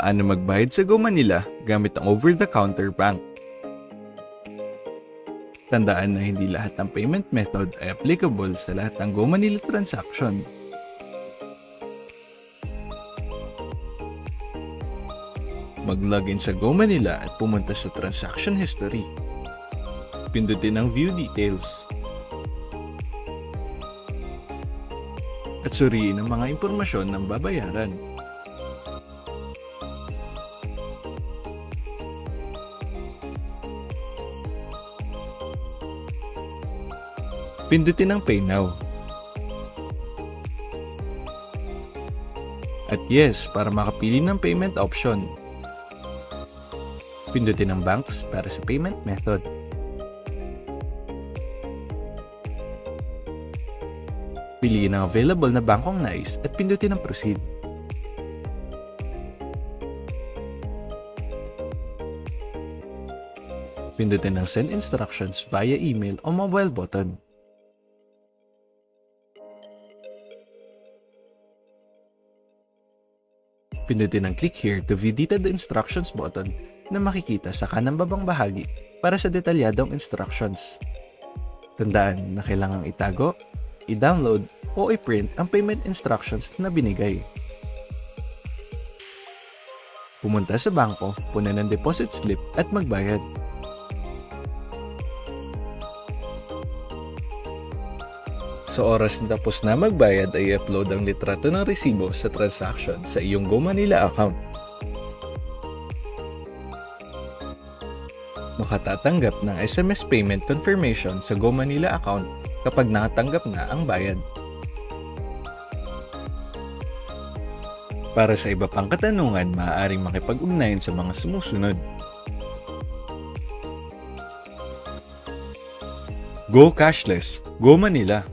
Paano magbayad sa Go Manila gamit ang over-the-counter bank? Tandaan na hindi lahat ng payment method ay applicable sa lahat ng Go Manila transaction. Mag-login sa Go Manila at pumunta sa Transaction History. Pindutin ang View Details. At suriin ang mga impormasyon ng babayaran. Pindutin ang Pay Now. At yes, para makapili ng payment option. Pindutin ang Banks para sa payment method. Piliin ang available na bangkong nais at pindutin ang Proceed. Pindutin ang Send Instructions via email o mobile button. Pindutin ang Click Here to view detailed instructions button na makikita sa kanang babang bahagi para sa detalyadong instructions. Tandaan na kailangang itago, i-download o i-print ang payment instructions na binigay. Pumunta sa bangko, punan ng deposit slip at magbayad. Sa oras na tapos na magbayad ay i-upload ang litrato ng resibo sa transaction sa iyong Go Manila account. Makatatanggap ng SMS payment confirmation sa Go Manila account kapag nakatanggap na ang bayad. Para sa iba pang katanungan, maaaring makipag-ugnayan sa mga sumusunod. Go Cashless, Go Manila.